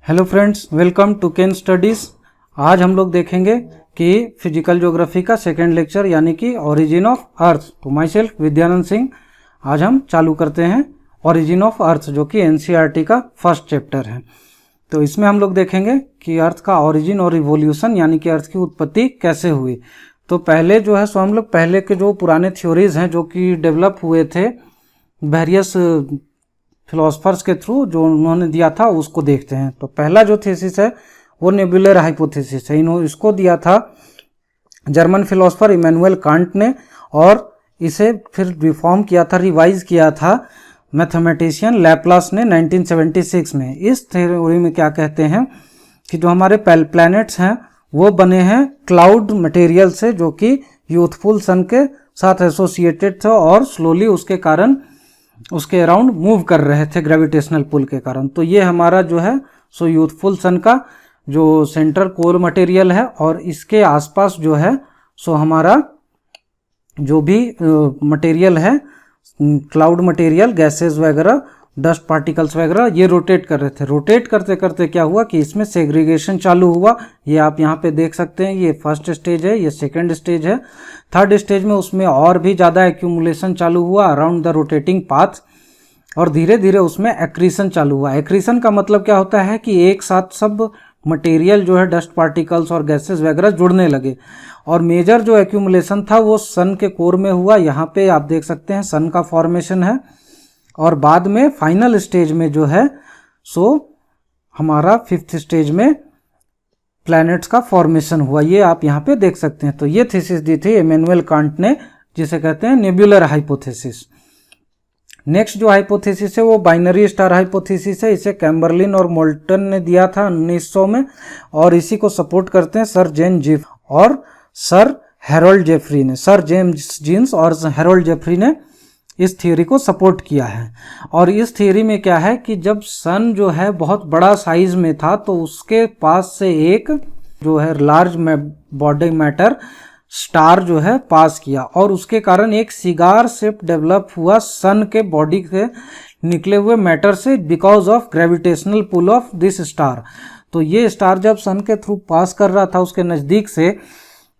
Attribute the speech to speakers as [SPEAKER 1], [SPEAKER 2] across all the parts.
[SPEAKER 1] Hello friends, welcome to Ken studies. आज हम लोग देखेंगे कि फिजिकल ज्योग्राफी का सेकेंड लेक्चर यानी कि ओरिजिन ऑफ अर्थ। तो माई सेल्फ विद्यानंद सिंह। आज हम चालू करते हैं ओरिजिन ऑफ अर्थ, जो कि एनसीईआरटी का फर्स्ट चैप्टर है। तो इसमें हम लोग देखेंगे कि अर्थ का ओरिजिन और इवोल्यूशन यानी कि अर्थ की उत्पत्ति कैसे हुई। तो पहले जो है सो हम लोग पहले के जो पुराने थ्योरीज हैं जो कि डेवलप हुए थे वेरियस फिलोसफर्स के थ्रू, जो उन्होंने दिया था उसको देखते हैं। तो पहला जो थीसिस है वो नेबुलर हाइपोथेसिस है। इसको दिया था जर्मन फिलोसफर इमैनुअल कांट ने, और इसे फिर रिफॉर्म किया था, रिवाइज किया था मैथमेटिशियन लैपलास ने 1976 में। इस थ्योरी में क्या कहते हैं कि जो हमारे प्लैनेट्स हैं वो बने हैं क्लाउड मटेरियल से, जो कि यूथफुल सन के साथ एसोसिएटेड थे और स्लोली उसके कारण उसके अराउंड मूव कर रहे थे ग्रेविटेशनल पुल के कारण। तो ये हमारा जो है सो यूथफुल सन का जो सेंट्रल कोर मटेरियल है, और इसके आसपास जो है सो हमारा जो भी मटेरियल है, क्लाउड मटेरियल, गैसेस वगैरह, डस्ट पार्टिकल्स वगैरह, ये रोटेट कर रहे थे। रोटेट करते करते क्या हुआ कि इसमें सेग्रीगेशन चालू हुआ। ये आप यहाँ पे देख सकते हैं, ये फर्स्ट स्टेज है, ये सेकंड स्टेज है। थर्ड स्टेज में उसमें और भी ज़्यादा एक्यूमुलेशन चालू हुआ अराउंड द रोटेटिंग पाथ, और धीरे धीरे उसमें एक्रीशन चालू हुआ। एक्रीशन का मतलब क्या होता है कि एक साथ सब मटेरियल जो है, डस्ट पार्टिकल्स और गैसेस वगैरह जुड़ने लगे। और मेजर जो एक्यूमुलेशन था वो सन के कोर में हुआ। यहाँ पे आप देख सकते हैं सन का फॉर्मेशन है, और बाद में फाइनल स्टेज में जो है सो हमारा फिफ्थ स्टेज में प्लैनेट्स का फॉर्मेशन हुआ। ये आप यहाँ पे देख सकते हैं। तो ये थीसिस दी थी इमैनुअल कांट ने, जिसे कहते हैं नेबुलर हाइपोथेसिस। नेक्स्ट जो हाइपोथेसिस है वो बाइनरी स्टार हाइपोथेसिस है। इसे कैम्बरलिन और मोल्टन ने दिया था 1900 में, और इसी को सपोर्ट करते हैं सर जेन जिफ और सर हैरोल्ड जेफरी ने। सर जेम्स जीन्स और हैरोल्ड जेफरी ने इस थियोरी को सपोर्ट किया है। और इस थियोरी में क्या है कि जब सन जो है बहुत बड़ा साइज में था, तो उसके पास से एक जो है लार्ज बॉडी मैटर स्टार जो है पास किया, और उसके कारण एक सिगार शेप डेवलप हुआ सन के बॉडी के निकले हुए मैटर से, because of gravitational pull of this star. तो ये स्टार जब सन के थ्रू पास कर रहा था उसके नज़दीक से,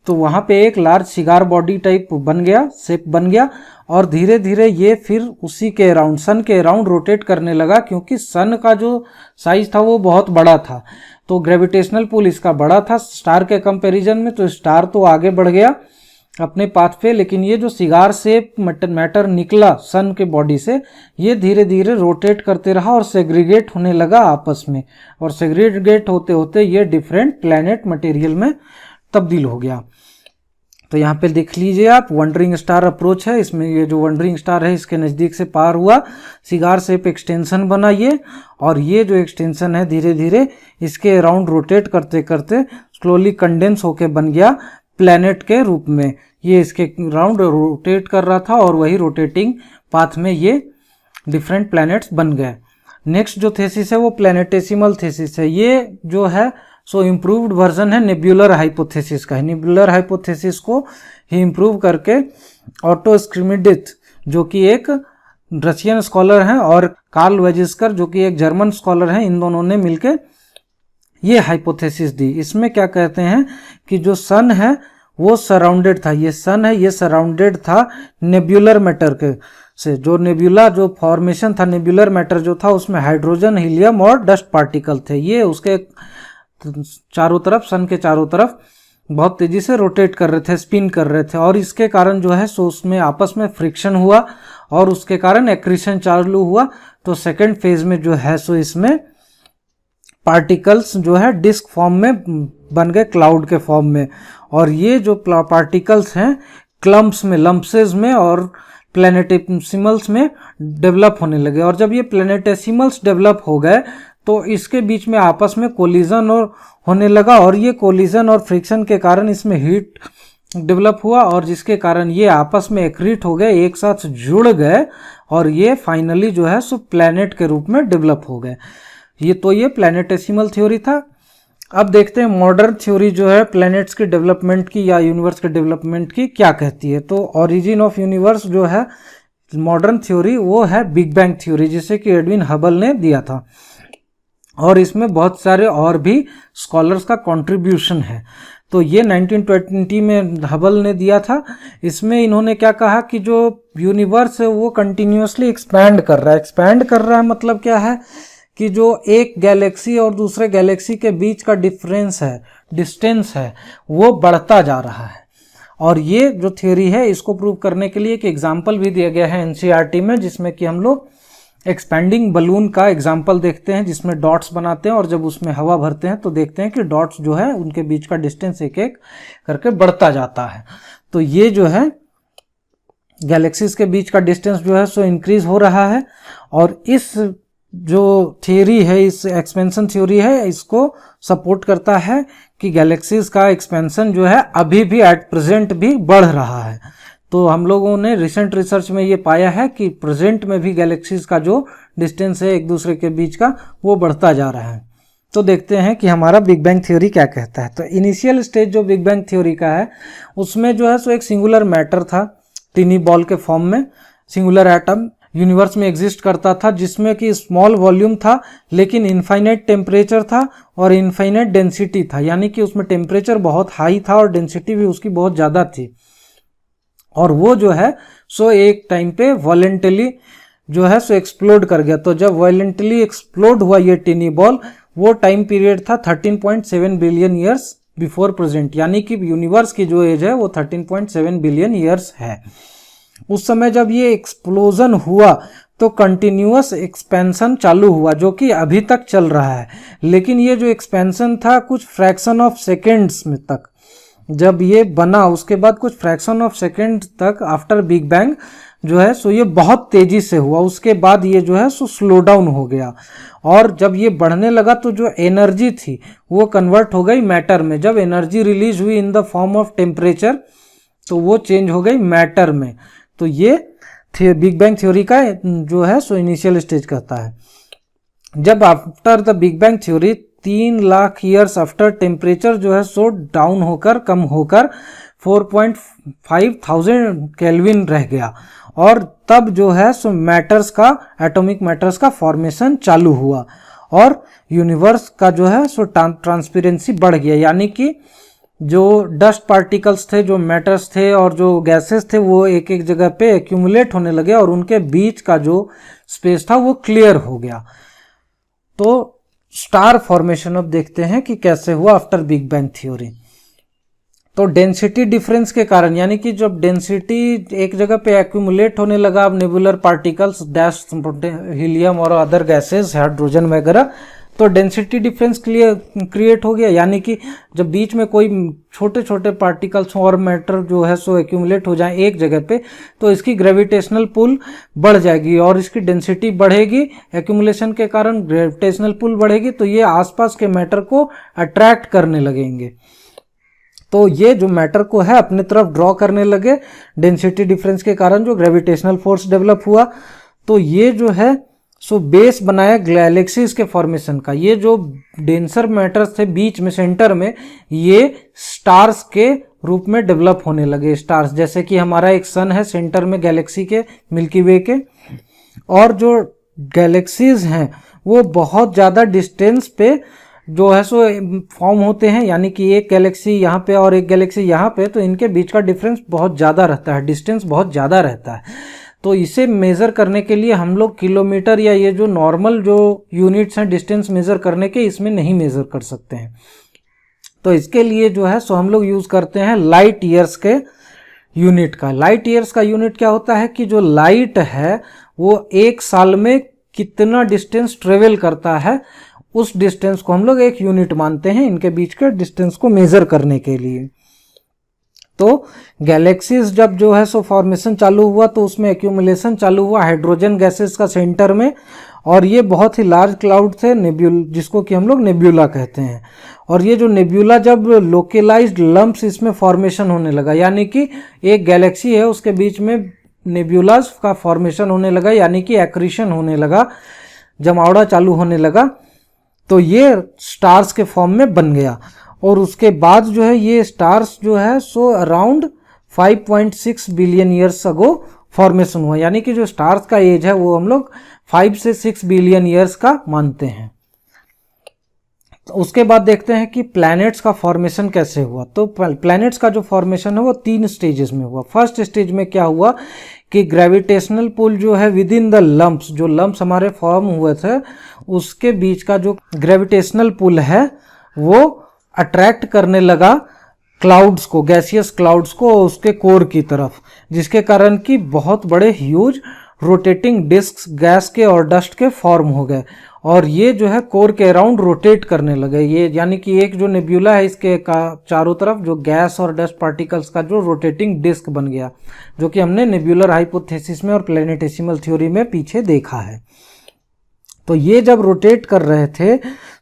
[SPEAKER 1] तो वहाँ पे एक लार्ज सिगार बॉडी टाइप बन गया, शेप बन गया, और धीरे धीरे ये फिर उसी के अराउंड, सन के अराउंड रोटेट करने लगा, क्योंकि सन का जो साइज था वो बहुत बड़ा था। तो ग्रेविटेशनल पुल इसका बड़ा था स्टार के कंपैरिजन में, तो स्टार तो आगे बढ़ गया अपने पाथ पे, लेकिन ये जो सिगार शेप मैटर निकला सन के बॉडी से, ये धीरे धीरे रोटेट करते रहा और सेग्रीगेट होने लगा आपस में, और सेग्रीगेट होते होते ये डिफरेंट प्लैनेट मटेरियल में तब्दील हो गया। तो यहाँ पे देख लीजिए आप, वंडरिंग स्टार अप्रोच है। इसमें ये जो वंडरिंग स्टार है इसके नज़दीक से पार हुआ, सिगार शेप एक्सटेंशन बना ये, और ये जो एक्सटेंशन है धीरे धीरे इसके अराउंड रोटेट करते करते स्लोली कंडेंस होके बन गया प्लैनेट के रूप में। ये इसके राउंड रोटेट कर रहा था, और वही रोटेटिंग पाथ में ये डिफरेंट प्लैनेट्स बन गए। नेक्स्ट जो थीसिस है वो प्लैनेटेसिमल थीसिस है। ये जो है सो इम्प्रूव्ड वर्जन है नेबुलर हाइपोथेसिस का। नेबुलर हाइपोथेसिस को ही इम्प्रूव करके ऑटो स्क्रिमिडिथ, जो कि एक रशियन स्कॉलर हैं, और कार्ल वेजिस्कर, जो कि एक जर्मन स्कॉलर हैं, इन दोनों ने मिलकर ये हाइपोथेसिस दी। इसमें क्या कहते हैं कि जो सन है वो सराउंडेड था, ये सन है ये सराउंडेड था नेबुलर मैटर के से। जो नेबुला जो फॉर्मेशन था, नेबुलर मैटर जो था, उसमें हाइड्रोजन, हीलियम और डस्ट पार्टिकल थे। ये उसके चारों तरफ, सन के चारों तरफ बहुत तेजी से रोटेट कर रहे थे, स्पिन कर रहे थे, और इसके कारण जो है सो उसमें आपस में फ्रिक्शन हुआ, और उसके कारण एक्रीशन चालू हुआ। तो सेकंड फेज में जो है सो इसमें पार्टिकल्स जो है डिस्क फॉर्म में बन गए, क्लाउड के फॉर्म में, और ये जो पार्टिकल्स हैं क्लम्प्स में, लम्पसेस में और प्लैनेटेसिमल्स में डेवलप होने लगे। और जब ये प्लैनेटेसिमल्स डेवलप हो गए तो इसके बीच में आपस में कोलिजन और होने लगा, और ये कोलिजन और फ्रिक्शन के कारण इसमें हीट डेवलप हुआ, और जिसके कारण ये आपस में एक्रीट हो गए, एक साथ जुड़ गए, और ये फाइनली जो है सो प्लैनेट के रूप में डेवलप हो गए। ये प्लैनेटेसिमल थ्योरी था। अब देखते हैं मॉडर्न थ्योरी जो है प्लैनेट्स के डेवलपमेंट की या यूनिवर्स के डेवलपमेंट की क्या कहती है। तो ओरिजिन ऑफ यूनिवर्स जो है मॉडर्न थ्योरी वो है बिग बैंग थ्योरी, जिसे कि एडविन हबल ने दिया था। और इसमें बहुत सारे और भी स्कॉलर्स का कंट्रीब्यूशन है। तो ये 1920 में हबल ने दिया था। इसमें इन्होंने क्या कहा कि जो यूनिवर्स है वो कंटिन्यूअसली एक्सपैंड कर रहा है। एक्सपैंड कर रहा है मतलब क्या है कि जो एक गैलेक्सी और दूसरे गैलेक्सी के बीच का डिफरेंस है, डिस्टेंस है, वो बढ़ता जा रहा है। और ये जो थ्योरी है इसको प्रूव करने के लिए एक एग्जाम्पल भी दिया गया है एनसीईआरटी में, जिसमें कि हम लोग एक्सपेंडिंग बलून का एग्जाम्पल देखते हैं, जिसमें डॉट्स बनाते हैं और जब उसमें हवा भरते हैं तो देखते हैं कि डॉट्स जो है उनके बीच का डिस्टेंस एक एक करके बढ़ता जाता है। तो ये जो है गैलेक्सीज के बीच का डिस्टेंस जो है सो इंक्रीज हो रहा है। और इस जो थियरी है, इस एक्सपेंशन थ्योरी है, इसको सपोर्ट करता है कि गैलेक्सीज का एक्सपेंशन जो है अभी भी एट प्रेजेंट भी बढ़ रहा है। तो हम लोगों ने रिसेंट रिसर्च में ये पाया है कि प्रेजेंट में भी गैलेक्सीज का जो डिस्टेंस है एक दूसरे के बीच का वो बढ़ता जा रहा है। तो देखते हैं कि हमारा बिग बैंग थ्योरी क्या कहता है। तो इनिशियल स्टेज जो बिग बैंग थ्योरी का है उसमें जो है सो एक सिंगुलर मैटर था, टिनी बॉल के फॉर्म में सिंगुलर एटम यूनिवर्स में एग्जिस्ट करता था, जिसमें कि स्मॉल वॉल्यूम था लेकिन इनफाइनाइट टेम्परेचर था और इनफाइनाइट डेंसिटी था, यानी कि उसमें टेम्परेचर बहुत हाई था और डेंसिटी भी उसकी बहुत ज़्यादा थी। और वो जो है सो एक टाइम पे वॉलेंटली जो है सो एक्सप्लोड कर गया। तो जब वॉलेंटली एक्सप्लोड हुआ ये टिनी बॉल, वो टाइम पीरियड था 13.7 बिलियन ईयर्स बिफोर प्रेजेंट, यानी कि यूनिवर्स की जो एज है वो 13.7 बिलियन ईयर्स है। उस समय जब ये एक्सप्लोजन हुआ तो कंटिन्यूअस एक्सपेंशन चालू हुआ जो कि अभी तक चल रहा है। लेकिन ये जो एक्सपेंशन था कुछ फ्रैक्शन ऑफ सेकेंड्स में तक, जब ये बना उसके बाद कुछ फ्रैक्शन ऑफ सेकेंड तक आफ्टर बिग बैंग जो है सो ये बहुत तेजी से हुआ। उसके बाद ये जो है सो स्लो डाउन हो गया और जब ये बढ़ने लगा तो जो एनर्जी थी वो कन्वर्ट हो गई मैटर में। जब एनर्जी रिलीज हुई in the form of temperature तो वो चेंज हो गई मैटर में। तो ये बिग बैंग थ्योरी का जो है सो इनिशियल स्टेज कहता है। जब after the big bang theory 3 lakh years after temperature जो है सो डाउन होकर कम होकर 4.5 थाउजेंड केल्विन रह गया और तब जो है सो मैटर्स का, एटॉमिक मैटर्स का फॉर्मेशन चालू हुआ और यूनिवर्स का जो है सो ट्रांसपेरेंसी बढ़ गया, यानी कि जो डस्ट पार्टिकल्स थे, जो मैटर्स थे और जो गैसेस थे वो एक एक जगह पे एक्यूमुलेट होने लगे और उनके बीच का जो स्पेस था वो क्लियर हो गया। तो स्टार फॉर्मेशन अब देखते हैं कि कैसे हुआ आफ्टर बिग बैंग थ्योरी। तो डेंसिटी डिफरेंस के कारण, यानी कि जब डेंसिटी एक जगह पे एक्यूमुलेट होने लगा, अब नेबुलर पार्टिकल्स, डैश, हीलियम और अदर गैसेस, हाइड्रोजन वगैरह, तो डेंसिटी डिफरेंस क्रिएट हो गया। यानी कि जब बीच में कोई छोटे छोटे पार्टिकल्स और मैटर जो है सो एक्यूमुलेट हो जाए एक जगह पे तो इसकी ग्रेविटेशनल पुल बढ़ जाएगी और इसकी डेंसिटी बढ़ेगी। एक्यूमुलेशन के कारण ग्रेविटेशनल पुल बढ़ेगी तो ये आसपास के मैटर को अट्रैक्ट करने लगेंगे, तो ये जो मैटर को है अपने तरफ ड्रॉ करने लगे डेंसिटी डिफरेंस के कारण, जो ग्रेविटेशनल फोर्स डेवलप हुआ। तो ये जो है सो बेस बनाया गैलेक्सीज के फॉर्मेशन का। ये जो डेंसर मैटर्स थे बीच में सेंटर में, ये स्टार्स के रूप में डेवलप होने लगे। स्टार्स जैसे कि हमारा एक सन है सेंटर में गैलेक्सी के, मिल्की वे के, और जो गैलेक्सीज हैं वो बहुत ज़्यादा डिस्टेंस पे जो है सो फॉर्म होते हैं, यानी कि एक गैलेक्सी यहाँ पे और एक गैलेक्सी यहाँ पे, तो इनके बीच का डिफरेंस बहुत ज़्यादा रहता है, डिस्टेंस बहुत ज़्यादा रहता है। तो इसे मेज़र करने के लिए हम लोग किलोमीटर या ये जो नॉर्मल जो यूनिट्स हैं डिस्टेंस मेज़र करने के, इसमें नहीं मेज़र कर सकते हैं। तो इसके लिए जो है सो हम लोग यूज़ करते हैं लाइट ईयर्स के यूनिट का। लाइट ईयर्स का यूनिट क्या होता है कि जो लाइट है वो एक साल में कितना डिस्टेंस ट्रेवल करता है, उस डिस्टेंस को हम लोग एक यूनिट मानते हैं इनके बीच के डिस्टेंस को मेज़र करने के लिए। तो गैलेक्सीज जब जो है सो फॉर्मेशन चालू हुआ तो उसमें एक्यूमुलेशन चालू हुआ हाइड्रोजन गैसेस का सेंटर में, और ये बहुत ही लार्ज क्लाउड थे जिसको कि हम लोग नेब्यूला कहते हैं। और ये जो नेब्यूला जब लोकलाइज्ड लम्प्स इसमें फॉर्मेशन होने लगा, यानी कि एक गैलेक्सी है उसके बीच में नेब्यूलाज का फॉर्मेशन होने लगा, यानी कि एक्रीशन होने लगा, जमावड़ा चालू होने लगा, तो ये स्टार्स के फॉर्म में बन गया। और उसके बाद जो है ये स्टार्स जो है so around 5.6 billion years ago formation हुआ, यानी कि जो स्टार्स का एज है वो हम लोग 5 से 6 बिलियन ईयर्स का मानते हैं। तो उसके बाद देखते हैं कि प्लैनेट्स का फॉर्मेशन कैसे हुआ। तो प्लैनेट्स का जो फॉर्मेशन है वो 3 स्टेजेस में हुआ। फर्स्ट स्टेज में क्या हुआ कि ग्रेविटेशनल पुल जो है विद इन द लंप्स, जो लंप्स हमारे फॉर्म हुए थे उसके बीच का जो ग्रेविटेशनल पुल है वो अट्रैक्ट करने लगा क्लाउड्स को, गैसियस क्लाउड्स को उसके कोर की तरफ, जिसके कारण कि बहुत बड़े ह्यूज रोटेटिंग डिस्क्स गैस के और डस्ट के फॉर्म हो गए और ये जो है कोर के अराउंड रोटेट करने लगे। ये यानी कि एक जो नेब्यूला है इसके चारों तरफ जो गैस और डस्ट पार्टिकल्स का जो रोटेटिंग डिस्क बन गया, जो कि हमने नेब्यूलर हाइपोथेसिस में और प्लैनेटेसिमल थ्योरी में पीछे देखा है। तो ये जब रोटेट कर रहे थे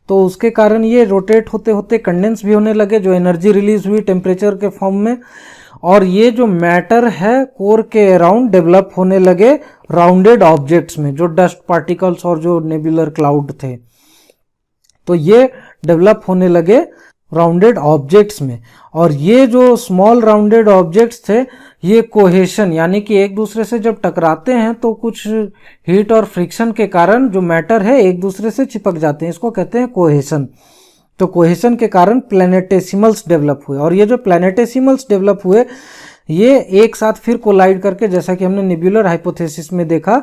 [SPEAKER 1] तो उसके कारण ये रोटेट होते होते कंडेंस भी होने लगे, जो एनर्जी रिलीज हुई टेम्परेचर के फॉर्म में, और ये जो मैटर है कोर के अराउंड डेवलप होने लगे राउंडेड ऑब्जेक्ट्स में, जो डस्ट पार्टिकल्स और जो नेबुलर क्लाउड थे, तो ये डेवलप होने लगे राउंडेड ऑब्जेक्ट्स में। और ये जो स्मॉल राउंडेड ऑब्जेक्ट्स थे ये कोहेशन यानी कि एक दूसरे से जब टकराते हैं तो कुछ हीट और फ्रिक्शन के कारण जो मैटर है एक दूसरे से चिपक जाते हैं, इसको कहते हैं कोहेशन। तो कोहेशन के कारण प्लैनेटेसिमल्स डेवलप हुए और ये जो प्लैनेटेसिमल्स डेवलप हुए ये एक साथ फिर कोलाइड करके, जैसा कि हमने नेबुलर हाइपोथेसिस में देखा,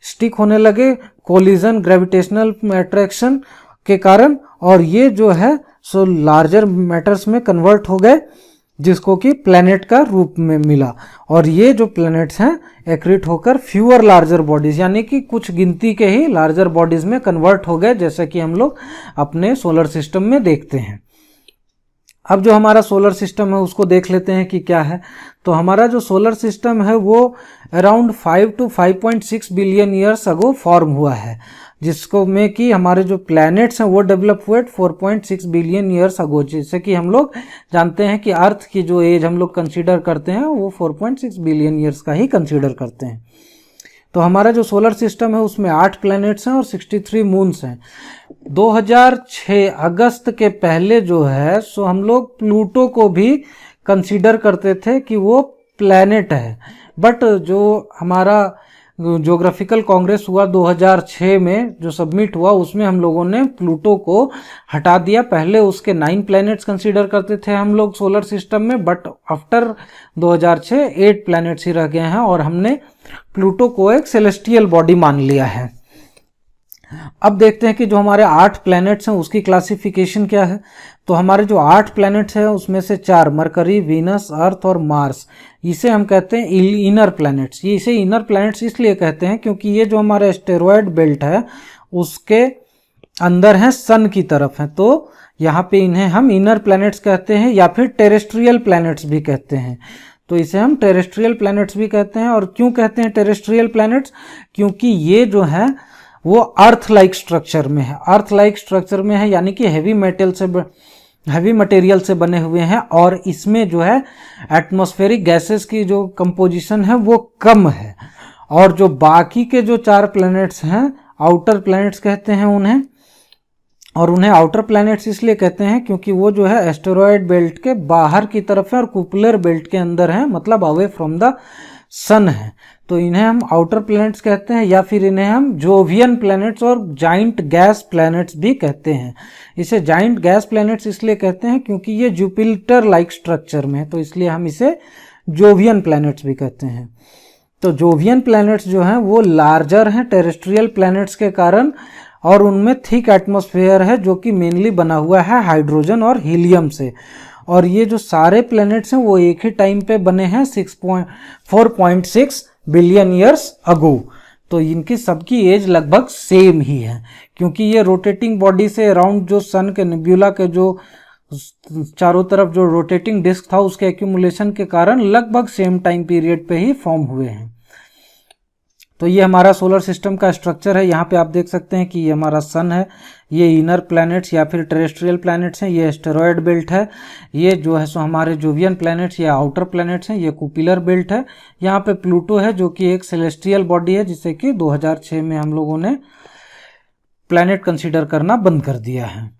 [SPEAKER 1] स्टिक होने लगे कोलिजन ग्रेविटेशनल अट्रैक्शन के कारण, और ये जो है सो लार्जर मैटर्स में कन्वर्ट हो गए जिसको कि प्लैनेट का रूप में मिला। और ये जो प्लैनेट्स हैं एक्रीट होकर फ्यूअर लार्जर बॉडीज यानी कि कुछ गिनती के ही लार्जर बॉडीज में कन्वर्ट हो गए, जैसा कि हम लोग अपने सोलर सिस्टम में देखते हैं। अब जो हमारा सोलर सिस्टम है उसको देख लेते हैं कि क्या है। तो हमारा जो सोलर सिस्टम है वो around 5 to 5.6 billion years ago form हुआ है, जिसको में कि हमारे जो प्लैनेट्स हैं वो डेवलप हुए 4.6 बिलियन ईयर्स अगो। जैसे कि हम लोग जानते हैं कि अर्थ की जो एज हम लोग कंसीडर करते हैं वो 4.6 बिलियन ईयर्स का ही कंसीडर करते हैं। तो हमारा जो सोलर सिस्टम है उसमें 8 प्लैनेट्स हैं और 63 मून्स हैं। 2006 अगस्त के पहले जो है सो हम लोग प्लूटो को भी कंसीडर करते थे कि वो प्लैनेट है, बट जो हमारा ज्योग्राफिकल कांग्रेस हुआ 2006 में जो सबमिट हुआ उसमें हम लोगों ने प्लूटो को हटा दिया। पहले उसके 9 प्लैनेट्स कंसीडर करते थे हम लोग सोलर सिस्टम में, बट आफ्टर 2006 8 प्लैनेट्स ही रह गए हैं और हमने प्लूटो को एक सेलेस्टियल बॉडी मान लिया है। अब देखते हैं कि जो हमारे 8 प्लैनेट्स हैं उसकी क्लासिफिकेशन क्या है। तो हमारे जो 8 प्लैनेट्स हैं उसमें से 4 मरकरी, वीनस, अर्थ और मार्स, इसे हम कहते हैं इनर प्लैनेट्स। ये इसे इनर प्लैनेट्स इसलिए कहते हैं क्योंकि ये जो हमारा एस्टेरॉयड बेल्ट है उसके अंदर है, सन की तरफ है, तो यहाँ पे इन्हें हम इनर प्लैनेट्स कहते हैं या फिर टेरेस्ट्रियल प्लैनेट्स भी कहते हैं। तो इसे हम टेरेस्ट्रियल प्लैनेट्स भी कहते हैं। और क्यों कहते हैं टेरेस्ट्रियल प्लैनेट्स? क्योंकि ये जो है वो अर्थ लाइक स्ट्रक्चर में है, अर्थ लाइक स्ट्रक्चर में है यानी कि हैवी मटेरियल से बने हुए हैं और इसमें जो है एटमॉस्फेरिक गैसेस की जो कंपोजिशन है वो कम है। और जो बाकी के जो 4 प्लैनेट्स हैं आउटर प्लैनेट्स कहते हैं उन्हें, और उन्हें आउटर प्लैनेट्स इसलिए कहते हैं क्योंकि वो जो है एस्टेरॉयड बेल्ट के बाहर की तरफ है और कुपलर बेल्ट के अंदर है, मतलब अवे फ्रॉम द सन है। तो इन्हें हम आउटर प्लैनेट्स कहते हैं या फिर इन्हें हम जोवियन प्लैनेट्स और जाइंट गैस प्लैनेट्स भी कहते हैं। इसे जाइंट गैस प्लैनेट्स इसलिए कहते हैं क्योंकि ये जुपिटर लाइक स्ट्रक्चर में है, तो इसलिए हम इसे जोवियन प्लैनेट्स भी कहते हैं। तो जोवियन प्लैनेट्स जो हैं वो लार्जर हैं टेरेस्ट्रियल प्लैनेट्स के कारण, और उनमें थिक एटमॉस्फेयर है जो कि मेनली बना हुआ है हाइड्रोजन और हीलियम से। और ये जो सारे प्लैनेट्स हैं वो एक ही टाइम पे बने हैं 4.6 बिलियन ईयर्स अगो। तो इनकी सबकी एज लगभग सेम ही है क्योंकि ये रोटेटिंग बॉडी से अराउंड जो सन के नेब्यूला के जो चारों तरफ जो रोटेटिंग डिस्क था उसके एक्यूमुलेशन के कारण लगभग सेम टाइम पीरियड पे ही फॉर्म हुए हैं। तो ये हमारा सोलर सिस्टम का स्ट्रक्चर है। यहाँ पे आप देख सकते हैं कि ये हमारा सन है, ये इनर प्लैनेट्स या फिर टेरेस्ट्रियल प्लैनेट्स हैं, ये एस्टेरॉयड बेल्ट है, ये जो है सो हमारे जोवियन प्लैनेट्स या आउटर प्लैनेट्स हैं, ये कुपिलर बेल्ट है। यहाँ पे प्लूटो है जो कि एक सेलेस्टियल बॉडी है जिसे कि 2006 में हम लोगों ने प्लैनेट कंसीडर करना बंद कर दिया है।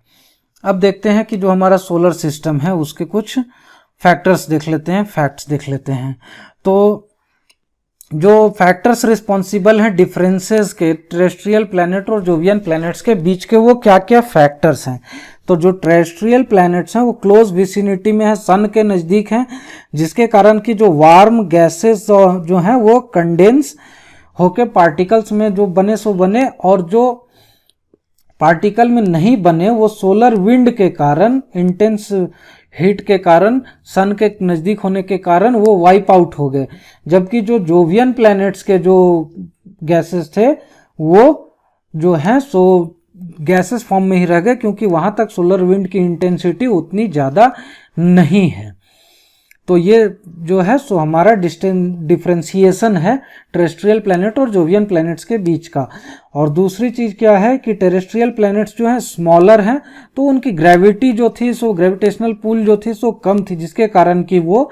[SPEAKER 1] अब देखते हैं कि जो हमारा सोलर सिस्टम है उसके कुछ फैक्टर्स देख लेते हैं, फैक्ट्स देख लेते हैं। तो जो फैक्टर्स रिस्पॉन्सिबल हैं डिफरेंसेस के टेरेस्ट्रियल प्लैनेट और जोवियन प्लैनेट्स के बीच के, वो क्या क्या फैक्टर्स हैं। तो जो टेरेस्ट्रियल प्लैनेट्स हैं वो क्लोज विसिनिटी में है, सन के नज़दीक हैं, जिसके कारण कि जो वार्म गैसेस जो हैं वो कंडेंस होके पार्टिकल्स में जो बने सो बने, और जो पार्टिकल में नहीं बने वो सोलर विंड के कारण, इंटेंस हीट के कारण, सन के नज़दीक होने के कारण वो वाइप आउट हो गए। जबकि जो जोवियन प्लैनेट्स के जो गैसेस थे वो जो हैं सो गैसेस फॉर्म में ही रह गए, क्योंकि वहाँ तक सोलर विंड की इंटेंसिटी उतनी ज़्यादा नहीं है। तो ये जो है सो हमारा डिफरेंशिएशन है टेरेस्ट्रियल प्लैनेट और जोवियन प्लैनेट्स के बीच का। और दूसरी चीज़ क्या है कि टेरेस्ट्रियल प्लैनेट्स जो हैं स्मॉलर हैं, तो उनकी ग्रेविटी जो थी सो ग्रेविटेशनल पुल जो थी सो कम थी, जिसके कारण कि वो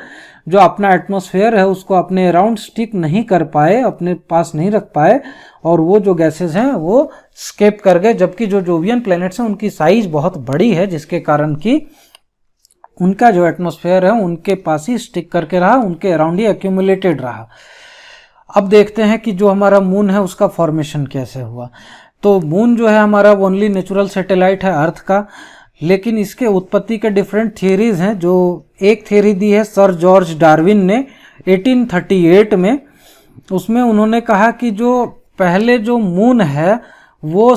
[SPEAKER 1] जो अपना एटमॉस्फेयर है उसको अपने अराउंड स्टिक नहीं कर पाए, अपने पास नहीं रख पाए, और वो जो गैसेस हैं वो स्केप कर गए। जबकि जो जोवियन प्लैनेट्स हैं उनकी साइज बहुत बड़ी है, जिसके कारण कि उनका जो एटमॉस्फेयर है उनके पास ही स्टिक करके रहा, उनके अराउंड ही एक्यूमुलेटेड रहा। अब देखते हैं कि जो हमारा मून है उसका फॉर्मेशन कैसे हुआ। तो मून जो है हमारा ओनली नेचुरल सैटेलाइट है अर्थ का, लेकिन इसके उत्पत्ति के डिफरेंट थियरीज हैं। जो एक थियरी दी है सर जॉर्ज डार्विन ने 1838 में, उसमें उन्होंने कहा कि जो पहले जो मून है वो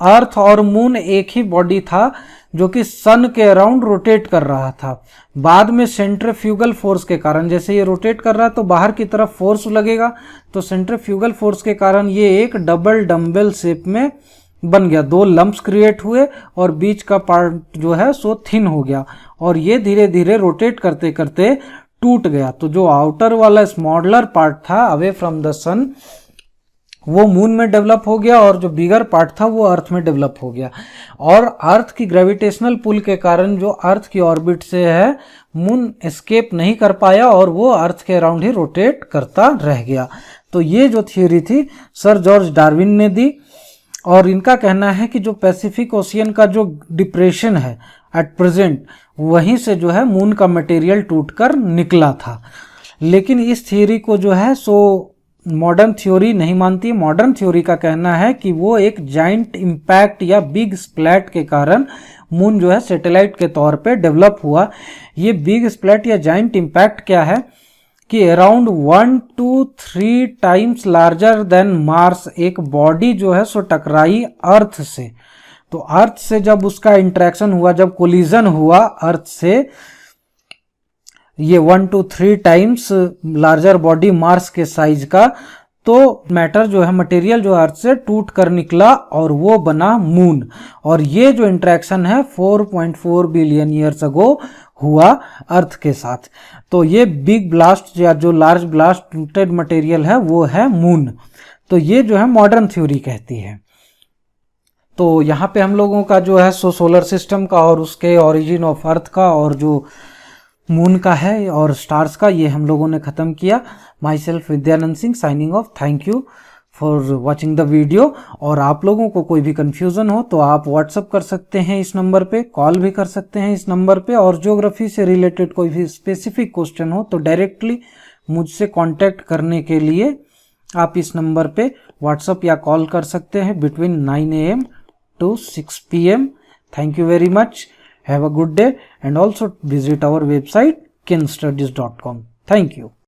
[SPEAKER 1] अर्थ और मून एक ही बॉडी था जो कि सन के अराउंड रोटेट कर रहा था। बाद में सेंट्रीफ्यूगल फोर्स के कारण, जैसे ये रोटेट कर रहा है तो बाहर की तरफ फोर्स लगेगा, तो सेंट्रीफ्यूगल फोर्स के कारण ये एक डबल डम्बल शेप में बन गया, दो लंप्स क्रिएट हुए और बीच का पार्ट जो है सो थिन हो गया, और ये धीरे धीरे रोटेट करते करते टूट गया। तो जो आउटर वाला स्मॉलर पार्ट था अवे फ्रॉम द सन वो मून में डेवलप हो गया, और जो बिगर पार्ट था वो अर्थ में डेवलप हो गया। और अर्थ की ग्रेविटेशनल पुल के कारण जो अर्थ की ऑर्बिट से है मून एस्केप नहीं कर पाया और वो अर्थ के अराउंड ही रोटेट करता रह गया। तो ये जो थियोरी थी सर जॉर्ज डार्विन ने दी, और इनका कहना है कि जो पैसिफिक ओशियन का जो डिप्रेशन है एट प्रेजेंट, वहीं से जो है मून का मटेरियल टूटकर निकला था। लेकिन इस थियोरी को जो है सो मॉडर्न थ्योरी नहीं मानती। मॉडर्न थ्योरी का कहना है कि वो एक जाइंट इम्पैक्ट या बिग स्प्लैट के कारण मून जो है सैटेलाइट के तौर पे डेवलप हुआ। ये बिग स्प्लैट या जाइंट इम्पैक्ट क्या है कि around 1 to 3 times larger than Mars एक बॉडी जो है सो टकराई अर्थ से। तो अर्थ से जब उसका इंटरेक्शन हुआ, जब कोलिजन हुआ अर्थ से, ये 1 to 3 times larger body Mars के साइज का, तो मैटर जो है मटेरियल जो अर्थ से टूट कर निकला और वो बना मून। और ये जो इंटरेक्शन है 4.4 बिलियन ईयर्स अगो हुआ अर्थ के साथ। तो ये बिग ब्लास्ट या जो लार्ज ब्लास्ट टूटेड मटेरियल है वो है मून। तो ये जो है मॉडर्न थ्योरी कहती है। तो यहाँ पे हम लोगों का जो है सो सोलर सिस्टम का और उसके ओरिजिन ऑफ अर्थ का और जो मून का है और स्टार्स का, ये हम लोगों ने ख़त्म किया। My self Vidyanand Singh signing off. Thank you for watching the video. और आप लोगों को कोई भी कन्फ्यूज़न हो तो आप व्हाट्सअप कर सकते हैं इस नंबर पे, कॉल भी कर सकते हैं इस नंबर पे, और ज्योग्राफी से रिलेटेड कोई भी स्पेसिफिक क्वेश्चन हो तो डायरेक्टली मुझसे कांटेक्ट करने के लिए आप इस नंबर पे व्हाट्सअप या कॉल कर सकते हैं between 9 AM to 6 PM। Thank you very much. Have a good day and also visit our website kenstudies.com. Thank you.